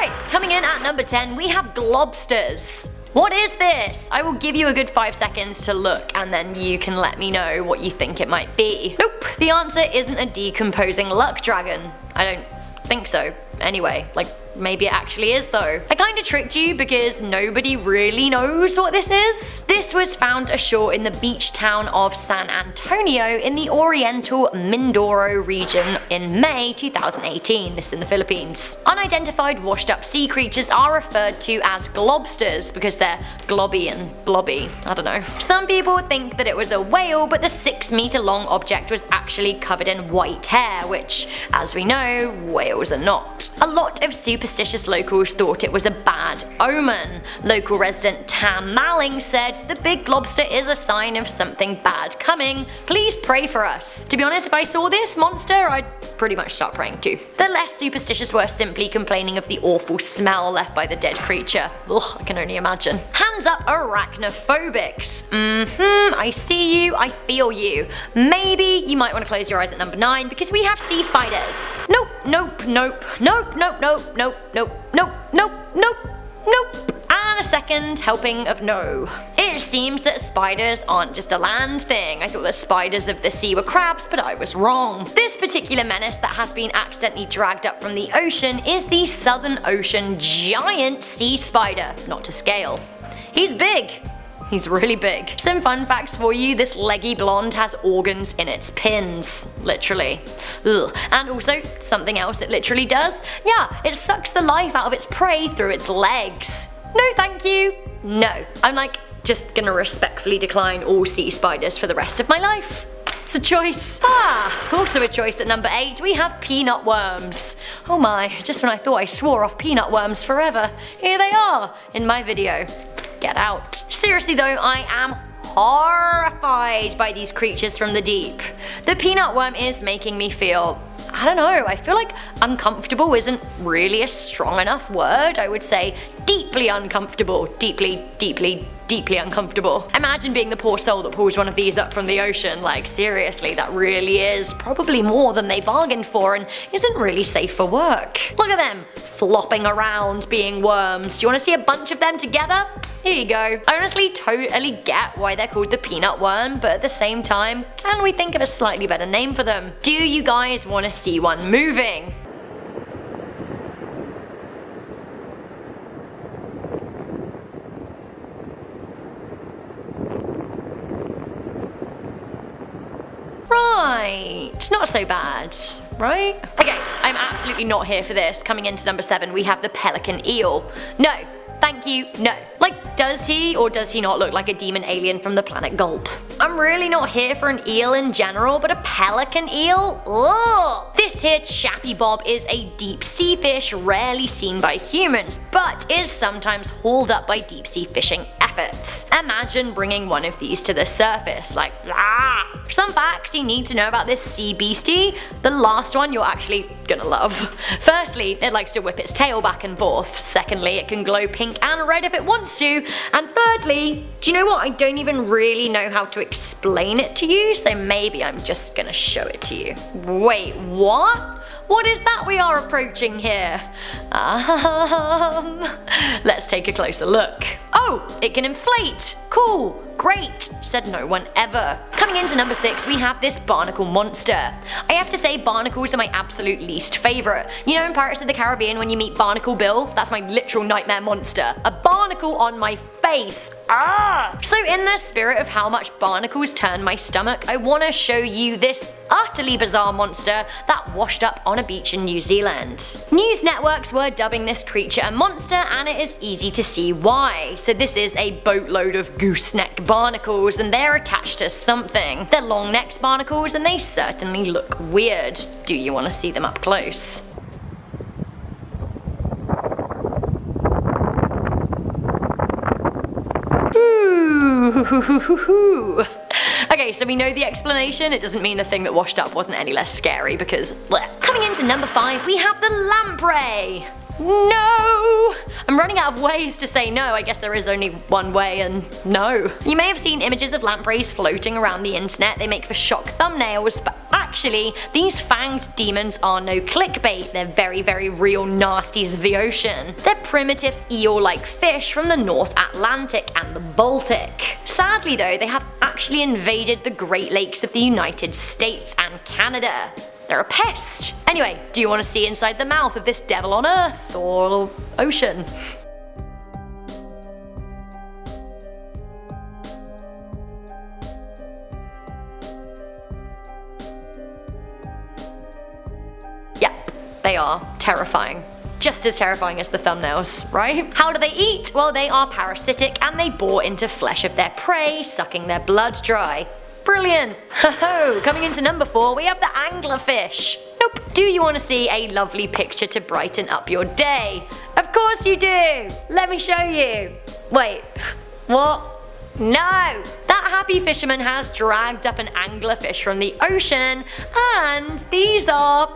Alright, coming in at number 10, we have globsters. What is this? I will give you a good 5 seconds to look and then you can let me know what you think it might be. Nope, the answer isn't a decomposing luck dragon. I don't think so. Anyway, like, maybe it actually is though. I kinda tricked you because nobody really knows what this is. This was found ashore in the beach town of San Antonio in the Oriental Mindoro region in May 2018, this in the Philippines. Unidentified washed up sea creatures are referred to as globsters because they're globby and blobby, I don't know. Some people think that it was a whale, but the 6-meter long object was actually covered in white hair, which, as we know, whales are not. A lot of superstitious locals thought it was a bad omen. Local resident Tam Malling said, "The big lobster is a sign of something bad coming. Please pray for us." To be honest, if I saw this monster, I'd pretty much start praying too. The less superstitious were simply complaining of the awful smell left by the dead creature. Ugh, I can only imagine. Hands up arachnophobics. I see you, I feel you. Maybe you might want to close your eyes at number 9 because we have sea spiders. Nope, nope, nope, nope, nope, nope, nope, nope, nope, nope, nope, nope. And a second helping of no. It seems that spiders aren't just a land thing. I thought the spiders of the sea were crabs, but I was wrong. This particular menace that has been accidentally dragged up from the ocean is the Southern Ocean giant sea spider, not to scale. He's big. He's really big. Some fun facts for you, this leggy blonde has organs in its pins. Literally. Ugh. And also, something else it literally does. Yeah, it sucks the life out of its prey through its legs. No thank you. No. I'm like, just gonna respectfully decline all sea spiders for the rest of my life. It's a choice. Also a choice at number 8, we have peanut worms. Oh my, just when I thought I swore off peanut worms forever, here they are in my video. Get out. Seriously though, I am horrified by these creatures from the deep. The peanut worm is making me feel, I don't know, I feel like uncomfortable isn't really a strong enough word. I would say deeply uncomfortable. Deeply, deeply, deeply uncomfortable. Imagine being the poor soul that pulls one of these up from the ocean. Like, seriously, that really is probably more than they bargained for and isn't really safe for work. Look at them, flopping around being worms. Do you want to see a bunch of them together? Here you go. I honestly totally get why they're called the peanut worm, but at the same time, can we think of a slightly better name for them? Do you guys want to see one moving? Right, not so bad, right? Okay, I'm absolutely not here for this. Coming into number 7, we have the pelican eel. No, thank you, no. Like, does he or does he not look like a demon alien from the planet Gulp? I'm really not here for an eel in general, but a pelican eel? Ugh. This here chappy bob is a deep sea fish rarely seen by humans, but is sometimes hauled up by deep sea fishing efforts. Imagine bringing one of these to the surface, like ah. Some facts you need to know about this sea beastie. The last one you're actually gonna love. Firstly, it likes to whip its tail back and forth. Secondly, it can glow pink and red if it wants to. And thirdly, do you know what? I don't even really know how to explain it to you, so maybe I'm just gonna show it to you. Wait, what? What is that we are approaching here? Let's take a closer look. Oh, it can inflate. Cool. Great, said no one ever. Coming into number 6, we have this barnacle monster. I have to say barnacles are my absolute least favourite. You know in Pirates of the Caribbean when you meet Barnacle Bill? That's my literal nightmare monster. A barnacle on my face. Ah! So in the spirit of how much barnacles turn my stomach, I want to show you this utterly bizarre monster that washed up on a beach in New Zealand. News networks were dubbing this creature a monster, and it is easy to see why. So this is a boatload of gooseneck barnacles, and they're attached to something. They're long-necked barnacles and they certainly look weird. Do you want to see them up close? Ooh. Okay, so we know the explanation. It doesn't mean the thing that washed up wasn't any less scary because bleh. Coming into number 5, we have the lamprey. No! I'm running out of ways to say no. I guess there is only one way, and no. You may have seen images of lampreys floating around the internet. They make for shock thumbnails, but actually Actually, these fanged demons are no clickbait, they're very, very real nasties of the ocean. They're primitive eel-like fish from the North Atlantic and the Baltic. Sadly though, they have actually invaded the Great Lakes of the United States and Canada. They're a pest. Anyway, do you want to see inside the mouth of this devil on Earth or ocean? Yep, they are terrifying. Just as terrifying as the thumbnails, right? How do they eat? Well, they are parasitic and they bore into flesh of their prey, sucking their blood dry. Brilliant! Ho-ho! Coming into number 4, we have the anglerfish. Nope. Do you want to see a lovely picture to brighten up your day? Of course you do! Let me show you. Wait, what? No! That happy fisherman has dragged up an anglerfish from the ocean, and these are,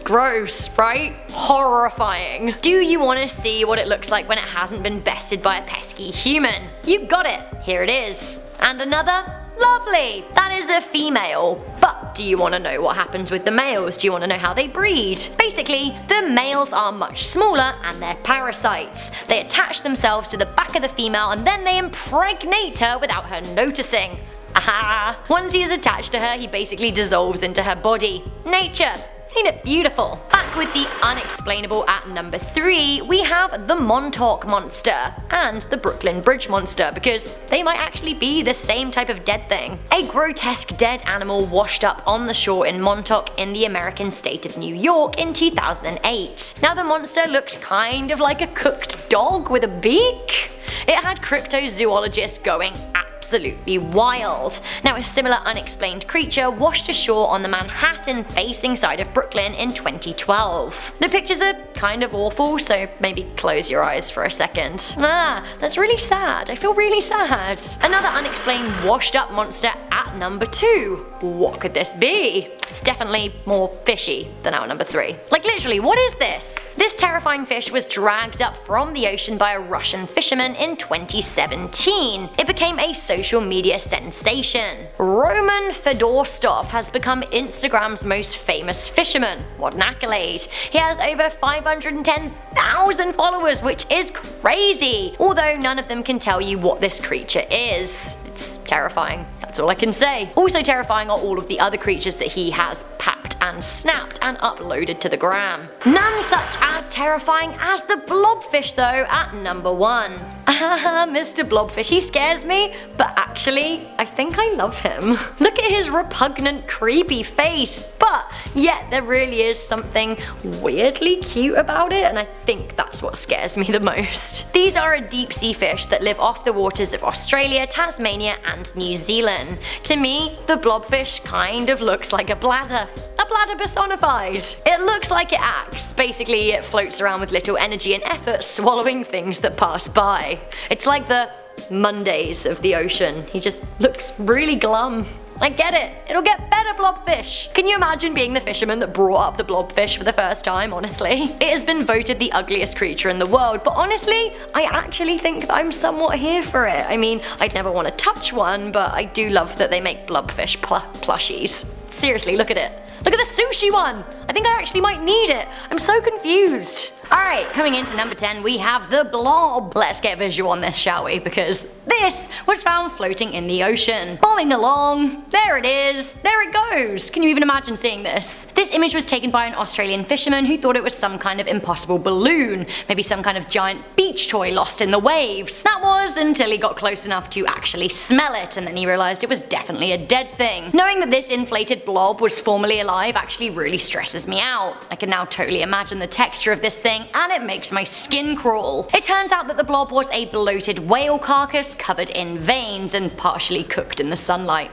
gross, right? Horrifying. Do you want to see what it looks like when it hasn't been bested by a pesky human? You got it! Here it is. And another? Lovely! That is a female. But do you want to know what happens with the males? Do you want to know how they breed? Basically, the males are much smaller and they're parasites. They attach themselves to the back of the female and then they impregnate her without her noticing. Aha! Once he is attached to her, he basically dissolves into her body. Nature! Ain't it beautiful? Back with the unexplainable at number 3, we have the Montauk Monster and the Brooklyn Bridge Monster, because they might actually be the same type of dead thing. A grotesque dead animal washed up on the shore in Montauk in the American state of New York in 2008. Now the monster looks kind of like a cooked dog with a beak. It had cryptozoologists going absolutely wild. Now a similar unexplained creature washed ashore on the Manhattan facing side of Brooklyn in 2012. The pictures are kind of awful, so maybe close your eyes for a second. That's really sad. I feel really sad. Another unexplained washed up monster at number 2. What could this be? It's definitely more fishy than our number 3. Like literally, what is this? This terrifying fish was dragged up from the ocean by a Russian fisherman in 2017. It became a social media sensation. Roman Fedorstov has become Instagram's most famous fisherman. What an accolade. He has over 510,000 followers, which is crazy. Although none of them can tell you what this creature is. It's terrifying. That's all I can say. Also terrifying are all of the other creatures that he has papped and snapped and uploaded to the gram. None such as terrifying as the blobfish though at number 1. Mr. Blobfish, he scares me, but actually, I think I love him. Look at his repugnant, creepy face, but yet there really is something weirdly cute about it, and I think that's what scares me the most. These are a deep sea fish that live off the waters of Australia, Tasmania, and New Zealand. To me, the blobfish kind of looks like a bladder. A bladder personified. It looks like it acts. Basically, it floats around with little energy and effort, swallowing things that pass by. It's like the Mondays of the ocean. He just looks really glum. I get it. It'll get better, blobfish. Can you imagine being the fisherman that brought up the blobfish for the first time, honestly? It has been voted the ugliest creature in the world, but honestly, I actually think that I'm somewhat here for it. I'd never want to touch one, but I do love that they make blobfish plushies. Seriously, look at it. Look at the sushi one! I think I actually might need it. I'm so confused. Alright, coming into number 10, we have the blob. Let's get visual on this, shall we? Because this was found floating in the ocean. Bobbing along. There it is. There it goes. Can you even imagine seeing this? This image was taken by an Australian fisherman who thought it was some kind of impossible balloon. Maybe some kind of giant beach toy lost in the waves. That was until he got close enough to actually smell it, and then he realized it was definitely a dead thing. Knowing that this inflated blob was formerly alive actually really stresses me out. I can now totally imagine the texture of this thing, and it makes my skin crawl. It turns out that the blob was a bloated whale carcass covered in veins and partially cooked in the sunlight.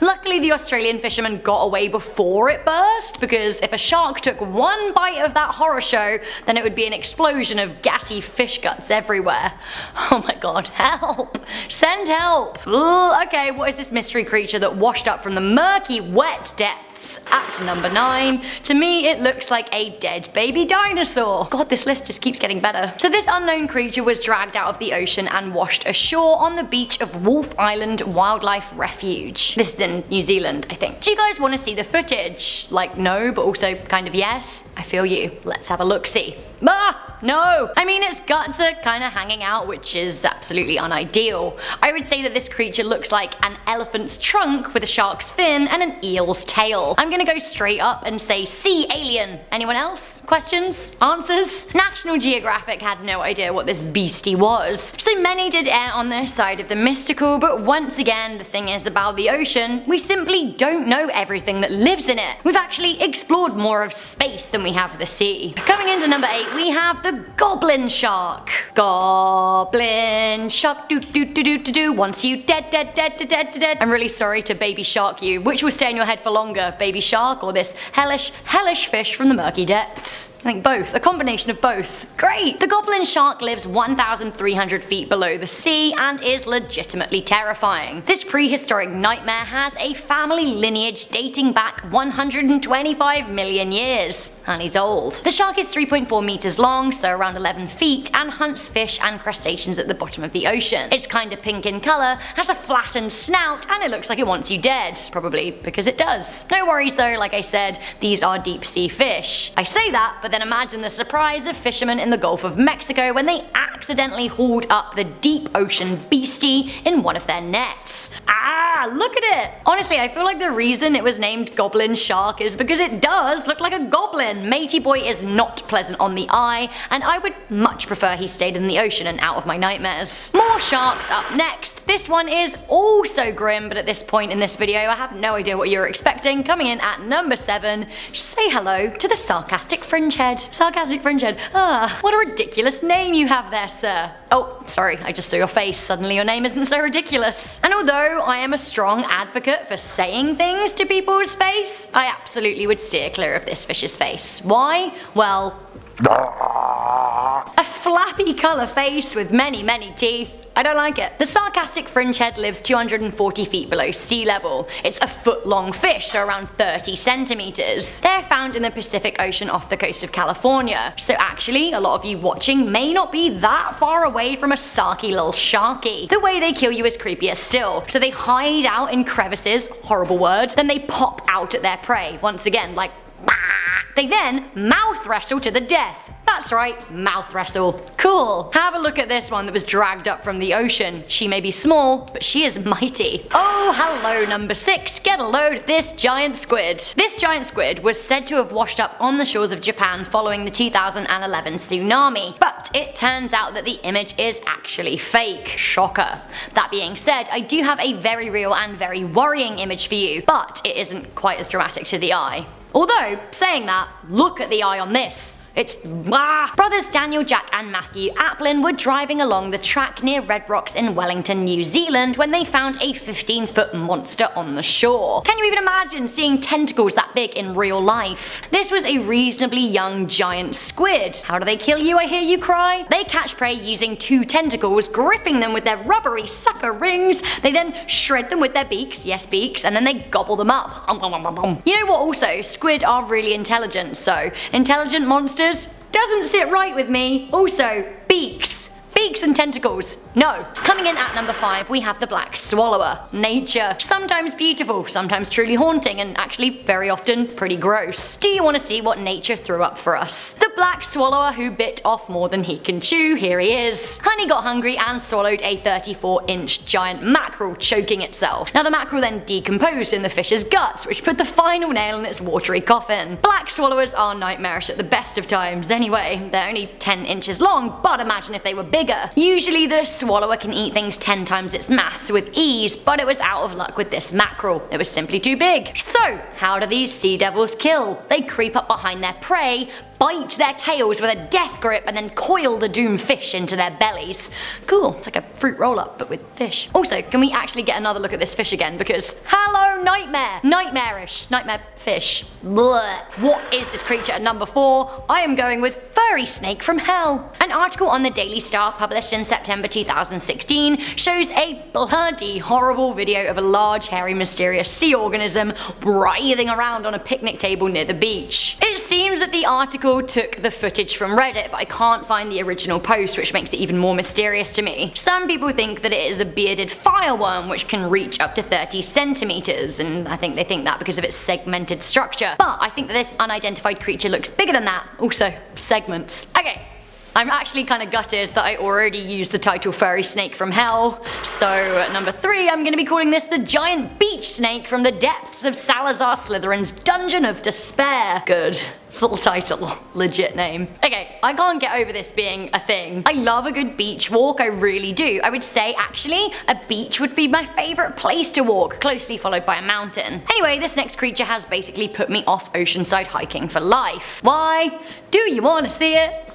Luckily, the Australian fisherman got away before it burst, because if a shark took one bite of that horror show, then it would be an explosion of gassy fish guts everywhere. Oh my god, help! Send help! Okay, what is this mystery creature that washed up from the murky, wet depths depths. At number 9, to me it looks like a dead baby dinosaur. God, this list just keeps getting better. So this unknown creature was dragged out of the ocean and washed ashore on the beach of Wolf Island Wildlife Refuge. This is in New Zealand, I think. Do you guys want to see the footage? Like, no, but also kind of yes? I feel you. Let's have a look-see. Ah, no! I mean, its guts are kind of hanging out, which is absolutely unideal. I would say that this creature looks like an elephant's trunk with a shark's fin and an eel's tail. I'm gonna go straight up and say sea alien. Anyone else? Questions? Answers? National Geographic had no idea what this beastie was, so many did err on their side of the mystical, but once again, the thing is about the ocean, we simply don't know everything that lives in it. We've actually explored more of space than we have the sea. Coming into number 8, we have the goblin shark. Goblin shark, do do do do do do. Once you dead, dead, dead, dead, dead, dead. I'm really sorry to baby shark you. Which will stay in your head for longer, baby shark or this hellish fish from the murky depths? I think both. A combination of both. Great! The goblin shark lives 1,300 feet below the sea and is legitimately terrifying. This prehistoric nightmare has a family lineage dating back 125 million years. And he's old. The shark is 3.4 meters long, so around 11 feet, and hunts fish and crustaceans at the bottom of the ocean. It's kinda pink in colour, has a flattened snout, and it looks like it wants you dead. Probably because it does. No worries though, like I said, these are deep sea fish. I say that, but then imagine the surprise of fishermen in the Gulf of Mexico when they accidentally hauled up the deep ocean beastie in one of their nets. Ah, look at it! Honestly, I feel like the reason it was named goblin shark is because it does look like a goblin. Matey boy is not pleasant on the eye, and I would much prefer he stayed in the ocean and out of my nightmares. More sharks up next. This one is also grim, but at this point in this video I have no idea what you're expecting. Coming in at number 7, say hello to the sarcastic fringehead. Sarcastic fringehead. Ah, what a ridiculous name you have there, sir. Oh, sorry, I just saw your face. Suddenly your name isn't so ridiculous. And although I am a strong advocate for saying things to people's face, I absolutely would steer clear of this fish's face. Why? Well, a flappy colour face with many teeth. I don't like it. The sarcastic fringehead lives 240 feet below sea level. It's a foot-long fish, so around 30 centimeters. They're found in the Pacific Ocean off the coast of California. So actually, a lot of you watching may not be that far away from a sarky little sharky. The way they kill you is creepier still. So they hide out in crevices, horrible word, then they pop out at their prey. Once again, like, they then mouth wrestle to the death. That's right, mouth wrestle. Cool. Have a look at this one that was dragged up from the ocean. She may be small, but she is mighty. Oh, hello, number 6. Get a load of this giant squid. This giant squid was said to have washed up on the shores of Japan following the 2011 tsunami. But it turns out that the image is actually fake. Shocker. That being said, I do have a very real and very worrying image for you, but it isn't quite as dramatic to the eye. Although, saying that, look at the eye on this. It's Brothers Daniel, Jack and Matthew Applin were driving along the track near Red Rocks in Wellington, New Zealand when they found a 15-foot monster on the shore. Can you even imagine seeing tentacles that big in real life? This was a reasonably young giant squid. How do they kill you, I hear you cry? They catch prey using 2 tentacles, gripping them with their rubbery sucker rings. They then shred them with their beaks, yes beaks, and then they gobble them up. You know what also? Squid are really intelligent, so intelligent monsters doesn't sit right with me. Also, beaks. Beaks and tentacles. No. Coming in at number 5, we have the black swallower. Nature. Sometimes beautiful, sometimes truly haunting, and actually very often pretty gross. Do you want to see what nature threw up for us? The black swallower who bit off more than he can chew. Here he is. Honey got hungry and swallowed a 34-inch giant mackerel, choking itself. Now the mackerel then decomposed in the fish's guts, which put the final nail in its watery coffin. Black swallowers are nightmarish at the best of times anyway. They're only 10 inches long, but imagine if they were bigger. Usually the swallower can eat things 10 times its mass with ease, but it was out of luck with this mackerel. It was simply too big. So, how do these sea devils kill? They creep up behind their prey, bite their tails with a death grip and then coil the doomed fish into their bellies. Cool, it's like a fruit roll-up but with fish. Also, can we actually get another look at this fish again, because hello nightmare! Nightmarish. Nightmare fish. Blech. What is this creature at number 4? I am going with furry snake from hell. An article on the Daily Star published in September 2016 shows a bloody horrible video of a large, hairy, mysterious sea organism writhing around on a picnic table near the beach. It seems that the article took the footage from Reddit, but I can't find the original post, which makes it even more mysterious to me. Some people think that it is a bearded fireworm which can reach up to 30 centimeters, and I think they think that because of its segmented structure. But I think that this unidentified creature looks bigger than that. Also, segments. Okay. I'm actually kind of gutted that I already used the title Furry Snake from Hell, so at number 3 I'm going to be calling this the giant beach snake from the depths of Salazar Slytherin's Dungeon of Despair. Good. Full title. Legit name. Okay, I can't get over this being a thing. I love a good beach walk, I really do. I would say actually a beach would be my favourite place to walk, closely followed by a mountain. Anyway, this next creature has basically put me off oceanside hiking for life. Why? Do you want to see it?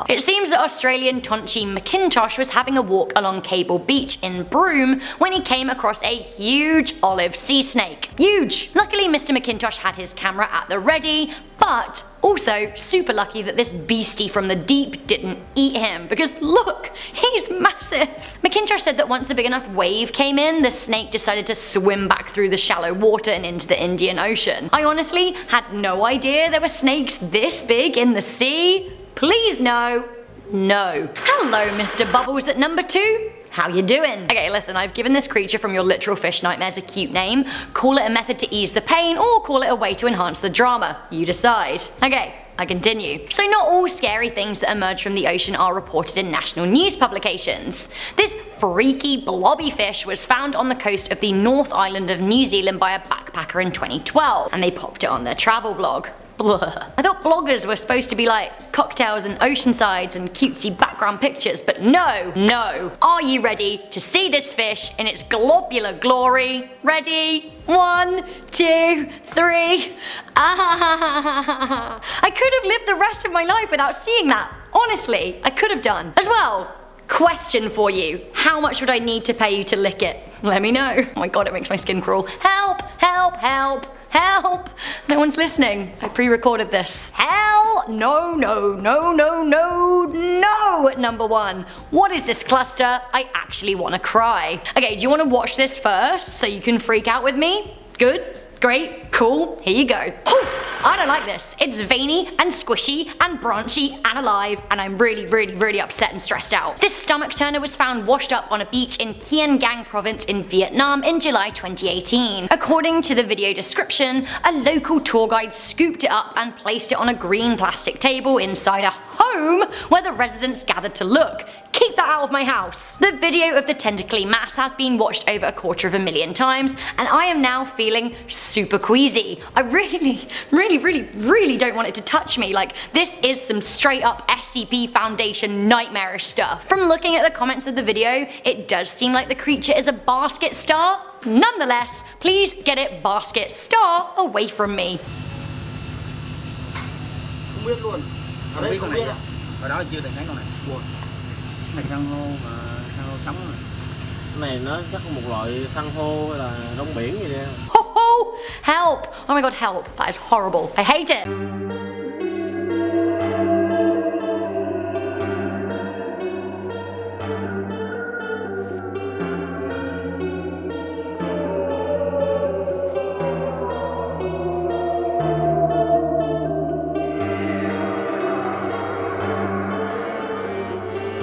It seems that Australian Tonchi McIntosh was having a walk along Cable Beach in Broome when he came across a huge olive sea snake. Huge! Luckily Mr. McIntosh had his camera at the ready, but also super lucky that this beastie from the deep didn't eat him, because look, he's massive! McIntosh said that once a big enough wave came in, the snake decided to swim back through the shallow water and into the Indian Ocean. I honestly had no idea there were snakes this big in the sea. Please no. No. Hello Mr. Bubbles at number 2. How you doing? Okay, listen, I've given this creature from your literal fish nightmares a cute name. Call it a method to ease the pain, or call it a way to enhance the drama. You decide. Okay, I continue. So not all scary things that emerge from the ocean are reported in national news publications. This freaky blobby fish was found on the coast of the North Island of New Zealand by a backpacker in 2012, and they popped it on their travel blog. Blah. I thought bloggers were supposed to be like cocktails and oceansides and cutesy background pictures, but no, no. Are you ready to see this fish in its globular glory? Ready? 1, 2, 3. Ah! I could have lived the rest of my life without seeing that. Honestly, I could have done. As well, question for you. How much would I need to pay you to lick it? Let me know. Oh my god, it makes my skin crawl. Help! Help! Help! Help! No one's listening. I pre-recorded this. Hell no, no, no, no, no, no at number 1. What is this cluster? I actually want to cry. Okay, do you want to watch this first so you can freak out with me? Good? Great? Cool? Here you go. I don't like this. It's veiny and squishy and branchy and alive, and I'm really upset and stressed out. This stomach turner was found washed up on a beach in Quien Gang province in Vietnam in July 2018. According to the video description, a local tour guide scooped it up and placed it on a green plastic table inside a home where the residents gathered to look. Keep that out of my house! The video of the tentacly mass has been watched over 250,000 times, and I am now feeling super queasy. I really don't want it to touch me. Like, this is some straight up SCP Foundation nightmarish stuff. From looking at the comments of the video, it does seem like the creature is a basket star. Nonetheless, please get it basket star away from me. Không biết luôn. Không biết con này. Hồi đó chưa từng thấy con này. Wow. Này san hô mà san hô sống rồi. Cái này nó chắc một loại san hô hay là rong biển gì đây. Ho ho! Help! Oh my god, help. That is horrible. I hate it.